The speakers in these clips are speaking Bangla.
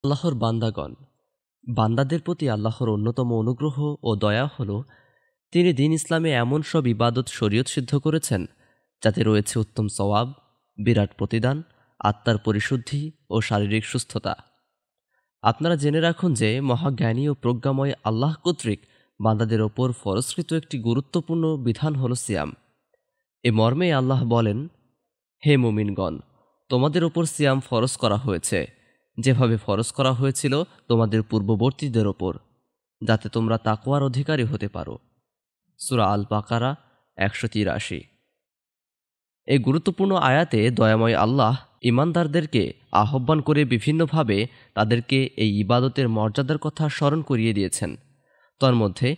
আল্লাহর বান্দাগণ, বান্দাদের প্রতি আল্লাহর অন্যতম অনুগ্রহ ও দয়া হল তিনি দিন ইসলামে এমন সব ইবাদত শরীয়ত সিদ্ধ করেছেন যাতে রয়েছে উত্তম সওয়াব, বিরাট প্রতিদান, আত্মার পরিশুদ্ধি ও শারীরিক সুস্থতা। আপনারা জেনে রাখুন যে মহাজ্ঞানী ও প্রজ্ঞাময় আল্লাহ কর্তৃক বান্দাদের ওপর ফরজকৃত একটি গুরুত্বপূর্ণ বিধান হল সিয়াম। এ মর্মে আল্লাহ বলেন, হে মুমিনগণ, তোমাদের ওপর সিয়াম ফরজ করা হয়েছে যেভাবে ফরজ করা হয়েছিল তোমাদের পূর্ববর্তীদের ওপর, যাতে তোমরা তাকওয়ার অধিকারী হতে পারো। সূরা আল বাকারা ১৮৩। এই গুরুত্বপূর্ণ আয়াতে দয়াময় আল্লাহ ঈমানদারদেরকে আহ্বান করে বিভিন্নভাবে তাদেরকে এই ইবাদতের মর্যাদার কথা স্মরণ করিয়ে দিয়েছেন। তন্মধ্যে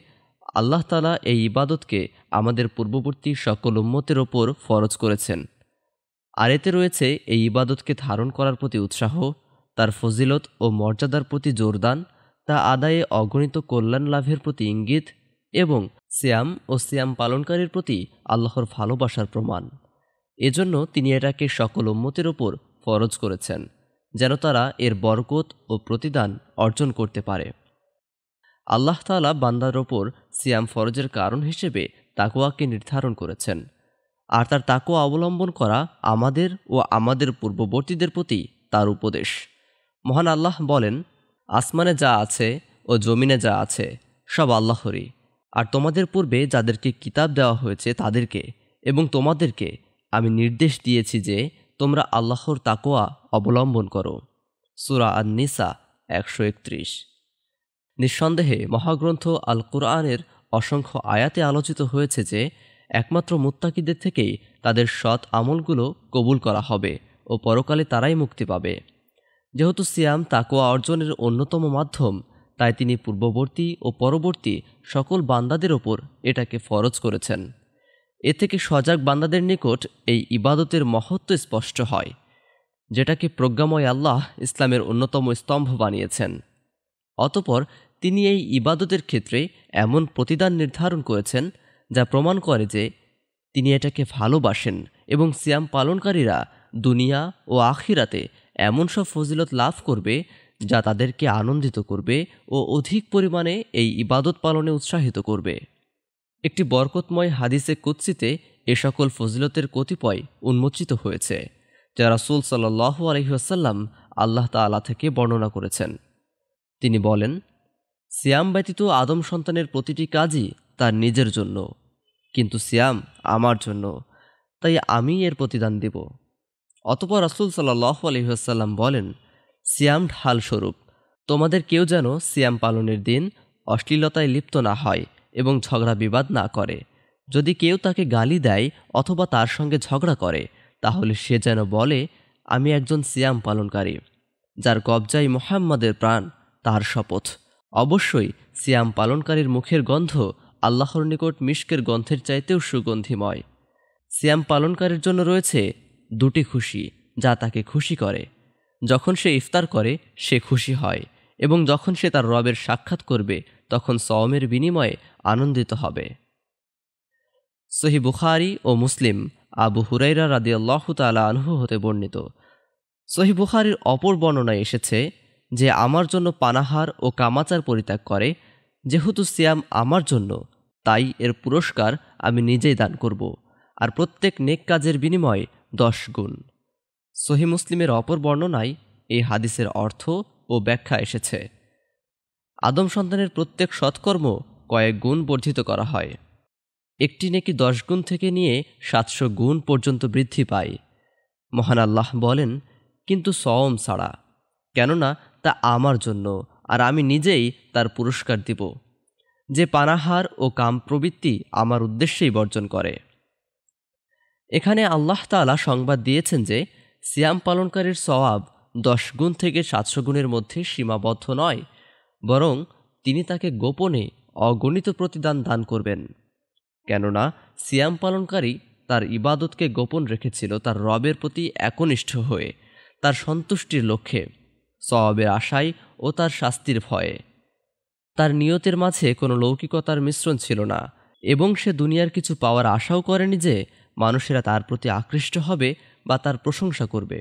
আল্লাহ তাআলা এই ইবাদতকে আমাদের পূর্ববর্তী সকল উম্মতের ওপর ফরজ করেছেন। আর এতে রয়েছে এই ইবাদতকে ধারণ করার প্রতি উৎসাহ, তার ফজিলত ও মর্যাদার প্রতি জোরদান, তা আদায়ে অগণিত কল্যাণ লাভের প্রতি ইঙ্গিত এবং সিয়াম ও সিয়াম পালনকারীর প্রতি আল্লাহর ভালোবাসার প্রমাণ। এজন্য তিনি এটাকে সকল উম্মতের ওপর ফরজ করেছেন, যেন তারা এর বরকত ও প্রতিদান অর্জন করতে পারে। আল্লাহ তাআলা বান্দার ওপর সিয়াম ফরজের কারণ হিসেবে তাকওয়াকে নির্ধারণ করেছেন, আর তার তাকওয়া অবলম্বন করা আমাদের ও আমাদের পূর্ববর্তীদের প্রতি তার উপদেশ। মহান আল্লাহ বলেন, আসমানে যা আছে ও জমিনে যা আছে সব আল্লাহরই, আর তোমাদের পূর্বে যাদেরকে কিতাব দেওয়া হয়েছে তাদেরকে এবং তোমাদেরকে আমি নির্দেশ দিয়েছি যে তোমরা আল্লাহর তাকওয়া অবলম্বন করো। সূরা আন-নিসা ১৩১। নিঃসন্দেহে মহাগ্রন্থ আল কুরআনের অসংখ্য আয়াতে আলোচিত হয়েছে যে একমাত্র মুত্তাকিদের থেকেই তাদের সৎ আমলগুলো কবুল করা হবে ও পরকালে তারাই মুক্তি পাবে। যেহেতু সিয়াম তাকওয়া অর্জনের অন্যতম মাধ্যম, তাই তিনি পূর্ববর্তী ও পরবর্তী সকল বান্দাদের ওপর এটাকে ফরজ করেছেন। এ থেকে সজাগ বান্দাদের নিকট এই ইবাদতের মহত্ব স্পষ্ট হয়, যেটাকে প্রজ্ঞাময় আল্লাহ ইসলামের অন্যতম স্তম্ভ বানিয়েছেন। অতঃপর তিনি এই ইবাদতের ক্ষেত্রে এমন প্রতিদান নির্ধারণ করেছেন যা প্রমাণ করে যে তিনি এটাকে ভালোবাসেন এবং সিয়াম পালনকারীরা দুনিয়া ও আখিরাতে এমন সব ফজিলত লাভ করবে যা তাদেরকে আনন্দিত করবে ও অধিক পরিমাণে এই ইবাদত পালনে উৎসাহিত করবে। একটি বরকতময় হাদিসে কুদসিতে এ সকল ফজিলতের কতিপয় উন্মোচিত হয়েছে, যা রাসূল সাল্লাল্লাহু আলাইহি ওয়াসাল্লাম আল্লাহ তাআলা থেকে বর্ণনা করেছেন। তিনি বলেন, সিয়াম ব্যতীত আদম সন্তানের প্রতিটি কাজই তার নিজের জন্য, কিন্তু সিয়াম আমার জন্য, তাই আমি এর প্রতিদান দেব। অতঃপর রাসূল সাল্লাল্লাহু আলাইহি ওয়াসাল্লাম বলেন, সিয়াম ঢাল স্বরূপ, তোমাদের কেউ যেন সিয়াম পালনের দিন অশ্লীলতায় লিপ্ত না হয় এবং ঝগড়া বিবাদ না করে। যদি কেউ তাকে গালি দেয় অথবা তার সঙ্গে ঝগড়া করে, তাহলে সে যেন বলে, আমি একজন সিয়াম পালনকারী, যার কবজায় মুহাম্মাদের প্রাণ, তার শপথ। অবশ্যই সিয়াম পালনকারীর মুখের গন্ধ আল্লাহর নিকট মিশকের গন্ধের চাইতেও সুগন্ধিময়। সিয়াম পালনকারীর জন্য রয়েছে দুটি খুশি যা তাকে খুশি করে। যখন সে ইফতার করে সে খুশি হয়, এবং যখন সে তার রবের সাক্ষাৎ করবে তখন সওমের বিনিময়ে আনন্দিত হবে। সহিহ বুখারী ও মুসলিম আবু হুরাইরা রাদিয়াল্লাহু তাআলা আনহু হতে বর্ণিত। সহিহ বুখারীর অপর বর্ণনায় এসেছে যে আমার জন্য পানাহার ও কামাচার পরিত্যাগ করে, যেহেতু সিয়াম আমার জন্য, তাই এর পুরস্কার আমি নিজেই দান করব, আর প্রত্যেক নেক কাজের বিনিময়ে 10 গুণ। সহিহ মুসলিমের অপর বর্ণনায় এই হাদিসের অর্থ ও ব্যাখ্যা এসেছে, আদম সন্তানের প্রত্যেক সৎকর্ম কয়েক গুণ বর্ধিত করা হয়। একটি নেকি 10 গুণ থেকে নিয়ে 700 গুণ পর্যন্ত বৃদ্ধি পায়। মহান আল্লাহ বলেন, কিন্তু সওম ছাড়া, কেননা তা আমার জন্য, আর আমি নিজেই তার পুরস্কার দিব, যে পানাহার ও কাম প্রবৃত্তি আমার উদ্দেশ্যেই বর্জন করে। এখানে আল্লাহ তাআলা সংবাদ দিয়েছেন যে সিয়াম পালনকারীর সওয়াব 10 গুণ থেকে 700 গুণের মধ্যে সীমাবদ্ধ নয়, বরং তিনি তাকে গোপনে অগণিত প্রতিদান দান করবেন। কেননা সিয়াম পালনকারী তার ইবাদতকে গোপন রেখেছিল তার রবের প্রতি একনিষ্ঠ হয়ে, তার সন্তুষ্টির লক্ষ্যে, সওয়াবের আশায় ও তার শাস্তির ভয়ে। তার নিয়তের মাঝে কোনো লৌকিকতার মিশ্রণ ছিল না, এবং সে দুনিয়ার কিছু পাওয়ার আশাও করেনি যে মানুষেরা তার প্রতি আকৃষ্ট হবে বা তার প্রশংসা করবে।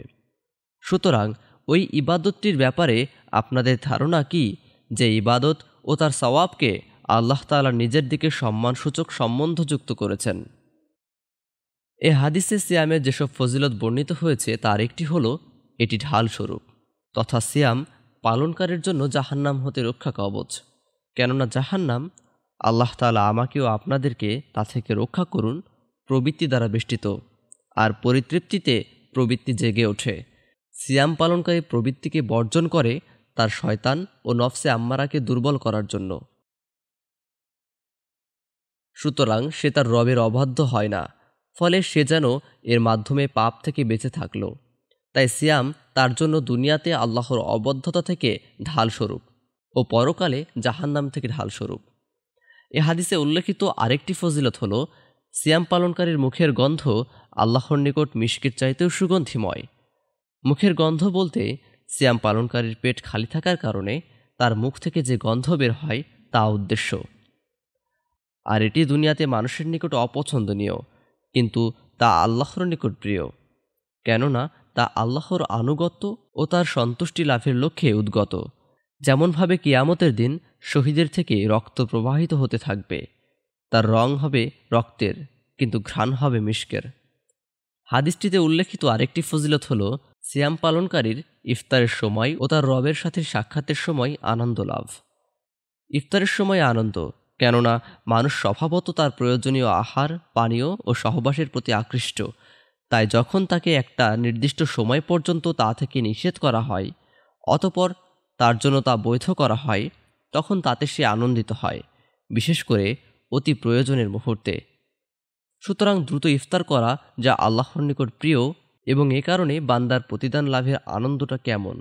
সুতরাং ওই ইবাদতটির ব্যাপারে আপনাদের ধারণা কি যে ইবাদত ও তার সওয়াবকে আল্লাহ তাআলা নিজের দিকে সম্মানসূচক সম্বন্ধযুক্ত করেছেন? এ হাদিসে সিয়ামের যেসব ফজিলত বর্ণিত হয়েছে তার একটি হলো এটি ঢাল স্বরূপ, তথা সিয়াম পালনকারীর জন্য জাহান্নাম হতে রক্ষা কবচ। কেননা জাহান্নাম, আল্লাহ তাআলা আমাকেও আপনাদেরকে তা থেকে রক্ষা করুন, প্রবৃত্তি দ্বারা বেষ্টিত, আর পরিতৃপ্তিতে প্রবৃত্তি জেগে ওঠে। সিয়াম পালনকারী প্রবৃত্তিকে বর্জন করে তার শয়তান ও নফসে আম্মারাকে দুর্বল করার জন্য। সুতরাং সে তার রবের অবাধ্য হয় না, ফলে সে যেন এর মাধ্যমে পাপ থেকে বেঁচে থাকল। তাই সিয়াম তার জন্য দুনিয়াতে আল্লাহর অবদ্ধতা থেকে ঢালস্বরূপ ও পরকালে জাহান্নাম থেকে ঢালস্বরূপ। এ হাদিসে উল্লেখিত আরেকটি ফজিলত হল সিয়াম পালনকারীর মুখের গন্ধ আল্লাহর নিকট মিশকের চাইতেও সুগন্ধিময়। মুখের গন্ধ বলতে সিয়াম পালনকারীর পেট খালি থাকার কারণে তার মুখ থেকে যে গন্ধ বের হয় তা উদ্দেশ্য। আর এটি দুনিয়াতে মানুষের নিকট অপছন্দনীয়, কিন্তু তা আল্লাহর নিকট প্রিয়, কেননা তা আল্লাহর আনুগত্য ও তার সন্তুষ্টি লাভের লক্ষ্যে উদ্গত। যেমনভাবে কিয়ামতের দিন শহীদের থেকে রক্ত প্রবাহিত হতে থাকবে, তার রং হবে রক্তের, কিন্তু ঘ্রাণ হবে মিশকের। হাদিসটিতে উল্লেখিত আরেকটি ফজিলত হল সিয়াম পালনকারীর ইফতারের সময় ও তার রবের সাথে সাক্ষাতের সময় আনন্দ লাভ। ইফতারের সময় আনন্দ, কেননা মানুষ স্বভাবত তার প্রয়োজনীয় আহার, পানীয় ও সহবাসের প্রতি আকৃষ্ট। তাই যখন তাকে একটা নির্দিষ্ট সময় পর্যন্ত তা থেকে নিষেধ করা হয়, অতঃপর তার জন্য তা বৈধ করা হয়, তখন তাতে সে আনন্দিত হয়, বিশেষ করে অতি প্রয়োজনের মুহূর্তে। সুতরাং দ্রুত ইফতার করা যা আল্লাহর নিকট প্রিয়, এবং এ কারণে বান্দার প্রতিদান লাভের আনন্দটা কেমন।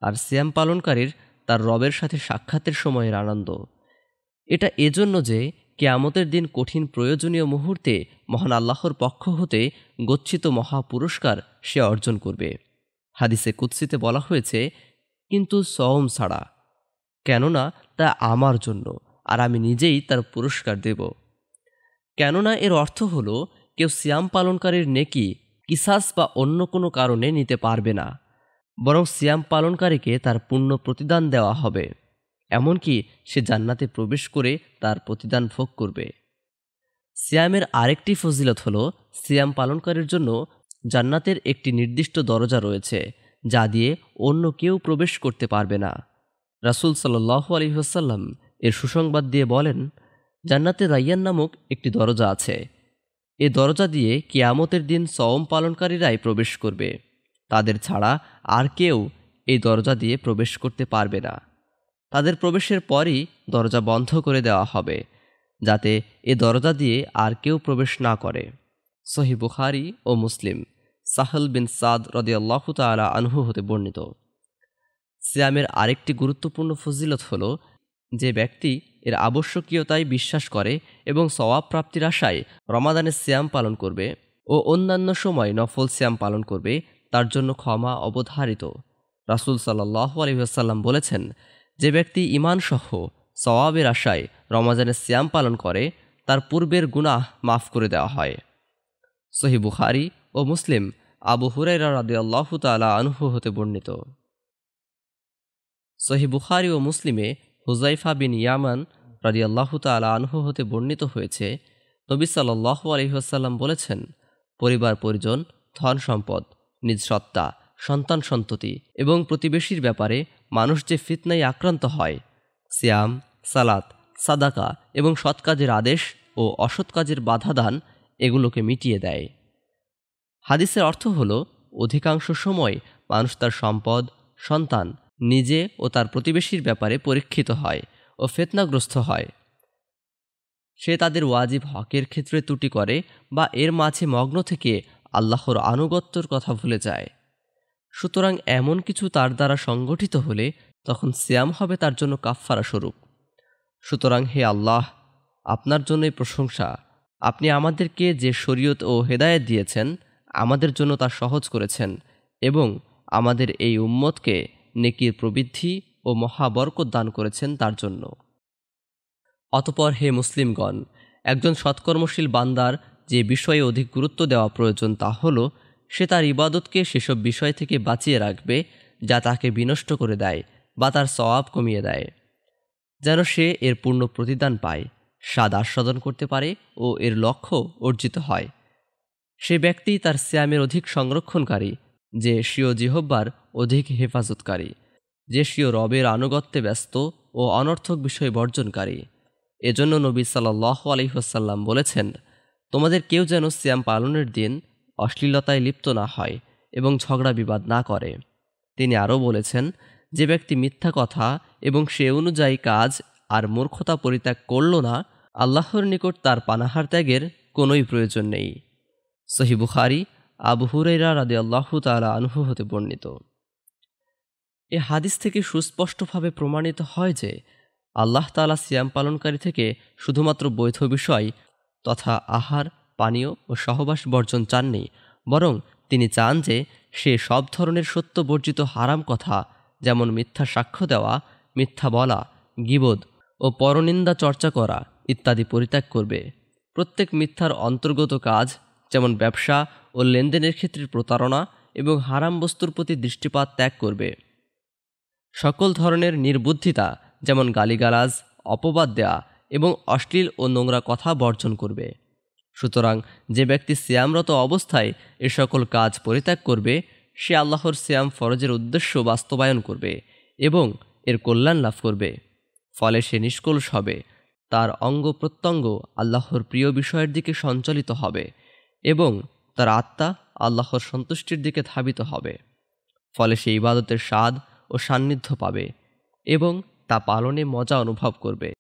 আর সিয়াম পালনকারীর তার রবের সাথে সাক্ষাতের সময়ের আনন্দ, এটা এজন্য যে কিয়ামতের দিন কঠিন প্রয়োজনীয় মুহূর্তে মহান আল্লাহর পক্ষ হতে গচ্ছিত মহাপুরস্কার সে অর্জন করবে। হাদিসে কুদসিতে বলা হয়েছে, কিন্তু সওম ছাড়া, কেননা তা আমার জন্য, আর আমি নিজেই তার পুরস্কার দেব। কেননা এর অর্থ হলো কেউ সিয়াম পালনকারীর নেকি কিসাস বা অন্য কোনো কারণে নিতে পারবে না, বরং সিয়াম পালনকারীকে তার পূর্ণ প্রতিদান দেওয়া হবে, এমনকি সে জান্নাতে প্রবেশ করে তার প্রতিদান ভোগ করবে। সিয়ামের আরেকটি ফজিলত হল সিয়াম পালনকারীর জন্য জান্নাতের একটি নির্দিষ্ট দরজা রয়েছে, যা দিয়ে অন্য কেউ প্রবেশ করতে পারবে না। রাসূল সাল্লাল্লাহু আলাইহি ওয়াসাল্লাম এর সুসংবাদ দিয়ে বলেন, জান্নাতে রাইয়ান নামক একটি দরজা আছে। এ দরজা দিয়ে কিয়ামতের দিন সওম পালনকারীরাই প্রবেশ করবে, তাদের ছাড়া আর কেউ এই দরজা দিয়ে প্রবেশ করতে পারবে না। তাদের প্রবেশের পরই দরজা বন্ধ করে দেওয়া হবে, যাতে এ দরজা দিয়ে আর কেউ প্রবেশ না করে। সহিহ বুখারী ও মুসলিম, সাহল বিন সাদ রাদিয়াল্লাহু তাআলা আনহু হতে বর্ণিত। সিয়ামের আরেকটি গুরুত্বপূর্ণ ফজিলত হল, যে ব্যক্তি এর আবশ্যকীয়তায় বিশ্বাস করে এবং সওয়াব প্রাপ্তির আশায় রমাদানের সিয়াম পালন করবে ও অন্যান্য সময় নফল সিয়াম পালন করবে, তার জন্য ক্ষমা অবধারিত। রাসূল সাল্লাল্লাহু আলাইহি ওয়াসাল্লাম বলেছেন, যে ব্যক্তি ঈমানসহ সওয়াবের আশায় রমাদানের সিয়াম পালন করে, তার পূর্বের গুনাহ মাফ করে দেওয়া হয়। সহিহ বুখারী ও মুসলিম, আবু হুরায়রা রাদিয়াল্লাহু তাআলা আনহু হতে বর্ণিত। সহিহ বুখারী ও মুসলিমে হুযায়ফা বিন ইয়ামান রাদিয়াল্লাহু তাআলা আনহু হতে বর্ণিত হয়েছে, নবী সাল্লাল্লাহু আলাইহি ওয়াসাল্লাম বলেছেন, পরিবার পরিজন, ধন সম্পদ, নিজ সত্তা, সন্তান সন্ততি এবং প্রতিবেশীর ব্যাপারে মানুষ যে ফিতনায় আক্রান্ত হয়, সিয়াম, সালাত, সাদাকা এবং সৎ কাজের আদেশ ও অসৎ কাজের বাধা দান এগুলোকে মিটিয়ে দেয়। হাদিসের অর্থ হল, অধিকাংশ সময় মানুষ তার সম্পদ, সন্তান, নিজে ও তার প্রতিবেশীর ব্যাপারে পরীক্ষিত হয় ও ফিতনাগ্রস্ত হয়। সে তাদের ওয়াজিব হকের ক্ষেত্রে ত্রুটি করে বা এর মাঝে মগ্ন থেকে আল্লাহর আনুগত্যর কথা ভুলে যায়। সুতরাং এমন কিছু তার দ্বারা সংগঠিত হলে তখন সিয়াম হবে তার জন্য কাফফারা স্বরূপ। সুতরাং হে আল্লাহ, আপনার জন্যই প্রশংসা। আপনি আমাদেরকে যে শরীয়ত ও হেদায়েত দিয়েছেন, আমাদের জন্য তা সহজ করেছেন এবং আমাদের এই উম্মতকে নেকির প্রবৃদ্ধি ও মহাবরকত দান করেছেন তার জন্য। অতঃপর হে মুসলিমগণ, একজন সৎকর্মশীল বান্দার যে বিষয়ে অধিক গুরুত্ব দেওয়া প্রয়োজন তা হল, সে তার ইবাদতকে সেসব বিষয় থেকে বাঁচিয়ে রাখবে যা তাকে বিনষ্ট করে দেয় বা তার সওয়াব কমিয়ে দেয়, যেন সে এর পূর্ণ প্রতিদান পায়, স্বাদ আস্বাদন করতে পারে ও এর লক্ষ্য অর্জিত হয়। সে ব্যক্তি তার সিয়ামের অধিক সংরক্ষণকারী, যে স্বীয় জিহ্বার অধিক হেফাজতকারী, যে স্বীয় রবের আনুগত্যে ব্যস্ত ও অনর্থক বিষয় বর্জনকারী। এজন্য নবী সাল্লাল্লাহু আলাইহি ওয়াসাল্লাম বলেছেন, তোমাদের কেউ যেন সিয়াম পালনের দিন অশ্লীলতায় লিপ্ত না হয় এবং ঝগড়া বিবাদ না করে। তিনি আরও বলেছেন, যে ব্যক্তি মিথ্যা কথা এবং সে অনুযায়ী কাজ আর মূর্খতা পরিত্যাগ করল না, আল্লাহর নিকট তার পানাহার ত্যাগের কোনোই প্রয়োজন নেই। সহিহ বুখারী, আবু হুরায়রা রাদিয়াল্লাহু তাআলা আনহু হতে বর্ণিত। এ হাদিস থেকে সুস্পষ্টভাবে প্রমাণিত হয় যে আল্লাহ তাআলা সিয়াম পালনকারী থেকে শুধুমাত্র বৈধ বিষয় তথা আহার, পানীয় ও সহবাস বর্জন চাননি, বরং তিনি চান যে সে সব ধরনের সত্য বর্জিত হারাম কথা, যেমন মিথ্যা সাক্ষ্য দেওয়া, মিথ্যা বলা, গীবত ও পরনিন্দা চর্চা করা ইত্যাদি পরিত্যাগ করবে। প্রত্যেক মিথ্যার অন্তর্গত কাজ, যেমন ব্যবসা ও লেনদেনের ক্ষেত্রে প্রতারণা এবং হারাম বস্তুর প্রতি দৃষ্টিপাত ত্যাগ করবে। সকল ধরনের নির্বুদ্ধিতা, যেমন গালিগালাজ, অপবাদ দেয়া এবং অশ্লীল ও নোংরা কথা বর্জন করবে। সুতরাং যে ব্যক্তি সিয়ামরত অবস্থায় এ সকল কাজ পরিত্যাগ করবে, সে আল্লাহর সিয়াম ফরজের উদ্দেশ্য বাস্তবায়ন করবে এবং এর কল্যাণ লাভ করবে। ফলে সে নিষ্কলুষ হবে, তার অঙ্গ প্রত্যঙ্গ আল্লাহর প্রিয় বিষয়ের দিকে সঞ্চালিত হবে এবং তার আত্মা আল্লাহর সন্তুষ্টির দিকে ধাবিত হবে। ফলে সে ইবাদতের স্বাদ ও সান্নিধ্য পাবে এবং তা পালনে মজা অনুভব করবে।